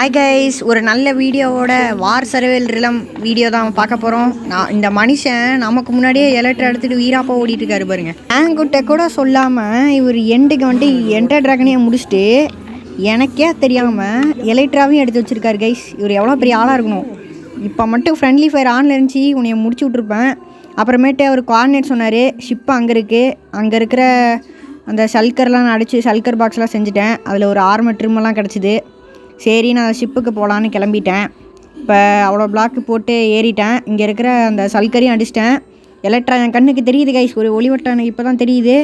Hi guys, ஒரு நல்ல வீடியோவோட வார் சர்வேல் ரிலம் வீடியோ தான் பார்க்க போகிறோம். இந்த மனுஷன் நமக்கு முன்னாடியே எலக்ட்ரா எடுத்துகிட்டு வீராப்பா ஓடிட்டு இருக்காரு பாருங்க. என்கிட்ட கூட சொல்லாமல் இவர் எண்டுக்கு வந்துட்டு என்டர் ட்ராகனையை முடிச்சுட்டு எனக்கே தெரியாமல் எலக்ட்ராவையும் எடுத்து வச்சுருக்காரு கைஸ். இவர் எவ்வளோ பெரிய ஆளாக இருக்கணும். இப்போ மட்டும் ஃப்ரெண்ட்லி ஃபயர் ஆனில் இருந்துச்சு, உன்னைய முடிச்சு விட்ருப்பேன். அப்புறமேட்டு அவர் கோஆர்டினேட் சொன்னார், ஷிப்பு அங்கே இருக்குது, அங்கே இருக்கிற அந்த சல்கர்லாம் நான் அடித்து சல்கர் பாக்ஸ்லாம் செஞ்சுட்டேன். அதில் ஒரு ஆர்மர் ட்ரிம்மெல்லாம் கிடச்சிது. சரி, நான் ஷிப்புக்கு போகலான்னு கிளம்பிட்டேன். இப்போ அவ்வளோ பிளாக்கு போட்டு ஏறிட்டேன். இங்கே இருக்கிற அந்த சல்கரையும் அடிச்சிட்டேன். எலக்ட்ரா என் கண்ணுக்கு தெரியுது கைஸ், ஒரு ஒளிவட்டம் எனக்கு இப்போ தான் தெரியுது.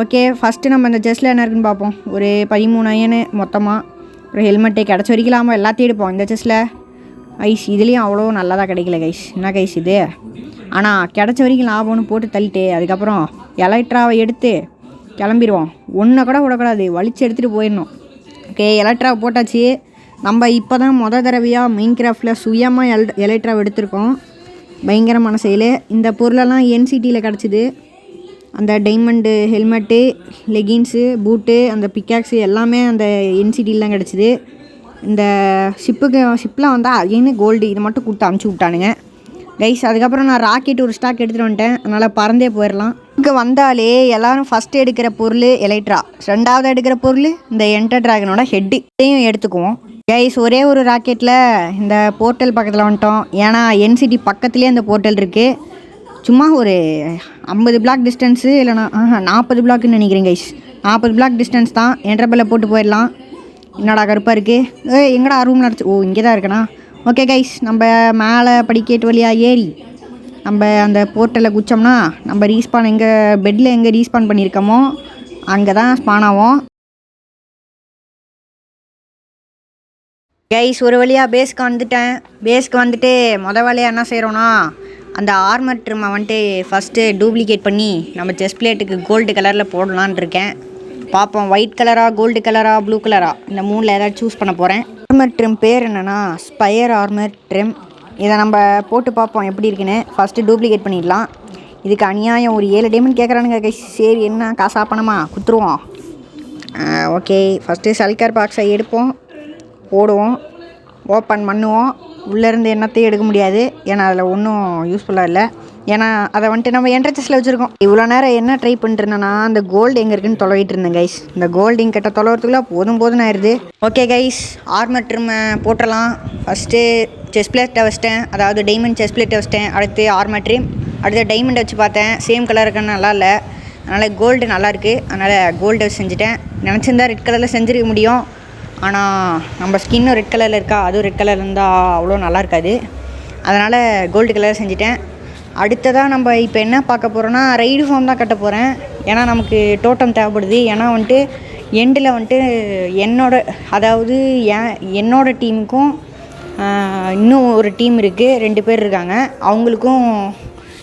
ஓகே, ஃபஸ்ட்டு நம்ம இந்த செஸ்ட்டில் என்ன இருக்குன்னு பார்ப்போம். ஒரு 13 அயனு மொத்தமாக, ஒரு ஹெல்மெட்டை கிடச்ச வரைக்கலாமா எல்லாத்தையும் எடுப்போம். இந்த செஸ்ட்டில் ஐஸ் இதுலேயும் அவ்வளோ நல்லதாக கிடைக்கல கைஸ். என்ன கைஸ் இது? ஆனால் கிடச்ச வரைக்கும் லாபம்னு போட்டு தள்ளிட்டு அதுக்கப்புறம் எலக்ட்ராவை எடுத்து கிளம்பிடுவோம். ஒன்றை கூட விடக்கூடாது, வலிச்சு எடுத்துகிட்டு போயிடணும். ஓகே, எலக்ட்ராவை போட்டாச்சு. நம்ம இப்போ தான் தடவையாக மெயின் கிராஃப்டில் சுயமாக எலக்ட்ராவை எடுத்திருக்கோம். பயங்கரமான செயல். இந்த பொருளெல்லாம் என்சிடியில் கிடச்சிது. அந்த டைமண்டு ஹெல்மெட்டு, லெகின்ஸு, பூட்டு, அந்த பிக்காக்ஸு எல்லாமே அந்த என்சிடியில் தான் கிடச்சிது. இந்த ஷிப்பில் வந்தால் அகைன்னு கோல்டு இது மட்டும் கொடுத்து அமுச்சு விட்டானுங்க கைஸ். அதுக்கப்புறம் நான் ராக்கெட் ஒரு ஸ்டாக் எடுத்துகிட்டு வந்துட்டேன். அதனால் பறந்தே போயிடலாம். இங்கே வந்தாலே எல்லோரும் ஃபஸ்ட்டு எடுக்கிற பொருள் எலக்ட்ரா, ரெண்டாவது எடுக்கிற பொருள் இந்த என்டர் ட்ராகனோட ஹெட்டையும் எடுத்துக்குவோம் கைஸ். ஒரே ஒரு ராக்கெட்டில் இந்த போர்ட்டல் பக்கத்தில் வந்துட்டோம். ஏன்னா என்சிடி பக்கத்துலேயே அந்த போர்ட்டல் இருக்குது. சும்மா ஒரு 50 பிளாக் டிஸ்டன்ஸு, இல்லைனா 40 பிளாக்குன்னு நினைக்கிறேன் கைஸ். 40 பிளாக் டிஸ்டன்ஸ் தான். என்ட்ரபிள போட்டு போயிடலாம். என்னடா கருப்பாக இருக்குது? எங்கடா ரூம் நடச்சு? ஓ, இங்கே தான் இருக்கணா. ஓகே கைஸ், நம்ம மேலே படிக்கட்டு வழியாக ஏறி நம்ம அந்த போர்ட்டலில் குச்சோம்னா நம்ம ரீஸ்பான் எங்கள் பெட்டில் எங்கே ரீஸ்பான் பண்ணியிருக்கோமோ அங்கே தான் ஸ்பான் ஆகும் கைஸ். ஒரு வழியாக பேஸ்க்கு வந்துட்டேன். பேஸ்க்கு வந்துட்டு வேலையாக என்ன செய்கிறோன்னா, அந்த ஆர்மர் ட்ரிம்மை வந்துட்டு ஃபஸ்ட்டு டூப்ளிகேட் பண்ணி நம்ம செஸ்ட் பிளேட்டுக்கு கோல்டு கலரில் போடலான் இருக்கேன். பார்ப்போம், ஒயிட் கலரா, கோல்டு கலரா, ப்ளூ கலரா, இந்த 3ல் ஏதாவது சூஸ் பண்ண போகிறேன். ஆர்மர் ட்ரிம் பேர் என்னென்னா ஸ்பயர் ஆர்மர் ட்ரிம். இதை நம்ம போட்டு பார்ப்போம் எப்படி இருக்குன்னு. ஃபஸ்ட்டு டூப்ளிகேட் பண்ணிடலாம். இதுக்கு அநியாயம் ஒரு 7 டைமண்ட் கேட்குறானுங்க கைஸ். சரி, என்ன காசா பணமா குத்துருவோம். ஓகே, ஃபஸ்ட்டு சல்கர் பாக்ஸை எடுப்போம், போடுவோம், ஓப்பன் பண்ணுவோம். உள்ளேருந்து என்னத்தையும் எடுக்க முடியாது, ஏன்னா அதில் ஒன்றும் யூஸ்ஃபுல்லாக இல்லை. ஏன்னா அதை வந்துட்டு நம்ம என்ட்ரன்ஸில் வச்சுருக்கோம். இவ்வளோ நேரம் என்ன ட்ரை பண்ணிட்டுருந்தேன்னா, அந்த கோல்டு எங்கே இருக்குன்னு தொலைவிட்டு இருந்தேன் கைஸ். இந்த கோல்டு இங்கிட்ட தொலைவதுக்குள்ளே போதும் ஆயிடுது. ஓகே கைஸ், ஆர்மர் ட்ரிம்மை போட்டுடலாம். ஃபஸ்ட்டு செஸ்ட் பிளேட்டை வச்சிட்டேன், அதாவது டைமண்ட் செஸ்ட் பிளேட்டை வச்சிட்டேன். அடுத்து ஆர்மர் ட்ரிம், அடுத்து டைமண்டை வச்சு பார்த்தேன். சேம் கலர் இருக்குன்னு நல்லா இல்லை, அதனால் கோல்டு நல்லாயிருக்கு. அதனால் கோல்டு வச்சு செஞ்சுட்டேன். நினச்சிருந்தா ரெட் கலரில் செஞ்சுருக்க முடியும். ஆனால் நம்ம ஸ்கின்னும் ரெட் கலரில் இருக்கா, அதுவும் ரெட் கலரில் இருந்தால் அவ்வளோ நல்லா இருக்காது. அதனால் கோல்டு கலர் செஞ்சுட்டேன். அடுத்ததாக நம்ம இப்போ என்ன பார்க்க போகிறோன்னா, ரைடு ஃபார்ம் தான் கட்ட போகிறேன். ஏன்னா நமக்கு டோட்டம் தேவைப்படுது. ஏன்னா வந்துட்டு எண்டில் வந்துட்டு அதாவது என்னோட டீமுக்கும் இன்னும் ஒரு டீம் இருக்குது, 2 பேர் இருக்காங்க. அவங்களுக்கும்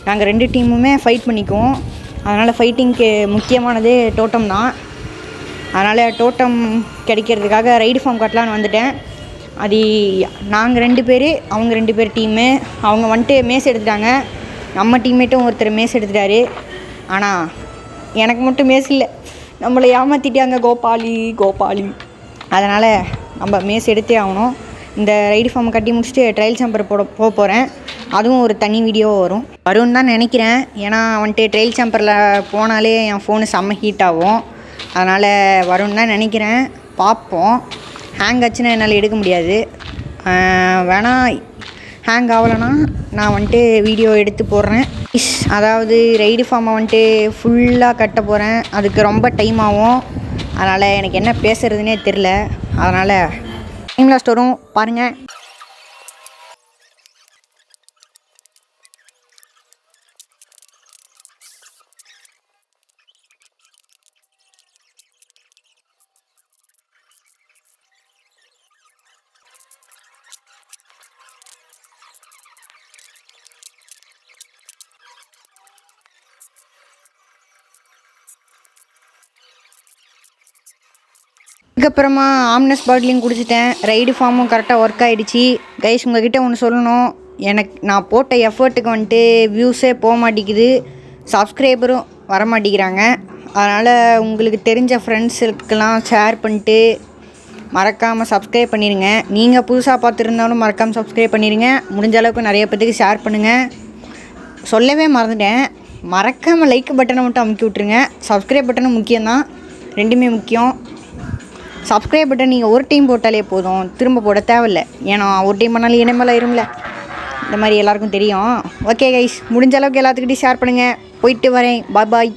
நாங்கள் 2 டீமுமே ஃபைட் பண்ணிக்குவோம். அதனால் ஃபைட்டிங்க்கு முக்கியமானதே டோட்டம் தான். அதனால் டோட்டம் கிடைக்கிறதுக்காக ரைடு ஃபார்ம் கட்டலான்னு வந்துட்டேன். அது நாங்கள் 2 பேர், அவங்க 2 பேர் டீமு. அவங்க வந்துட்டு மேஸ் எடுத்துட்டாங்க. நம்ம டீம்மேட்டும் ஒருத்தர் மேஸ் எடுத்துட்டாரு. ஆனால் எனக்கு மட்டும் மேஸ் இல்லை, நம்மளை ஏமாற்றிட்டாங்க கோபாலி. அதனால் நம்ம மேஸ் எடுத்தே ஆகணும். இந்த ரைடு ஃபார்மை கட்டி முடிச்சுட்டு ட்ரையல் சாம்பர் போக போகிறேன். அதுவும் ஒரு தனி வீடியோ வரும்னு தான் நினைக்கிறேன். ஏன்னா வந்துட்டு ட்ரையல் சாம்பரில் போனாலே என் ஃபோனு செம்ம ஹீட் ஆகும். அதனால் வரும்னு தான் நினைக்கிறேன். பார்ப்போம். ஹேங் ஆச்சுன்னா என்னால் எடுக்க முடியாது. வேணால் ஹேங் ஆகலைன்னா நான் வந்துட்டு வீடியோ எடுத்து போடுறேன். அதாவது ரைடு ஃபார்மை வந்துட்டு ஃபுல்லாக கட்ட போகிறேன். அதுக்கு ரொம்ப டைம் ஆகும். அதனால் எனக்கு என்ன பேசுகிறதுனே தெரில. அதனால் டைம் லாஸ்ட் வரும் பாருங்கள். அதுக்கப்புறமா ஆம்னஸ் பாட்டிலையும் குடிச்சிட்டேன். ரைடு ஃபார்மும் கரெக்டாக ஒர்க் ஆகிடுச்சி கைஸ். உங்கள்கிட்ட ஒன்று சொல்லணும், நான் போட்ட எஃபர்ட்டுக்கு வந்துட்டு வியூஸே போக மாட்டேங்குது, சப்ஸ்கிரைபரும் வர மாட்டேங்கிறாங்க. அதனால் உங்களுக்கு தெரிஞ்ச ஃப்ரெண்ட்ஸுக்கெல்லாம் ஷேர் பண்ணிட்டு மறக்காமல் சப்ஸ்கிரைப் பண்ணிடுங்க. நீங்கள் புதுசாக பார்த்துருந்தாலும் மறக்காமல் சப்ஸ்கிரைப் பண்ணிடுங்க. முடிஞ்ச அளவுக்கு நிறைய பேத்துக்கு ஷேர் பண்ணுங்கள். சொல்லவே மறந்துட்டேன், மறக்காமல் லைக் பட்டனை மட்டும் அமுக்கி விட்ருங்க. சப்ஸ்கிரைப் பட்டனும் முக்கியம்தான், ரெண்டுமே முக்கியம். சப்ஸ்கிரைப் பட்டன் நீங்கள் ஒரு டைம் போட்டாலே போதும், திரும்ப போட தேவையில்லை. ஏன்னா ஒரு டைம் பண்ணாலும் இனிமேல் ஆயிரும்ல, இந்த மாதிரி எல்லாருக்கும் தெரியும். ஓகே கைஸ், முடிஞ்ச அளவுக்கு எல்லாத்துக்கிட்டையும் ஷேர் பண்ணுங்கள். போயிட்டு வரேன். பாய்.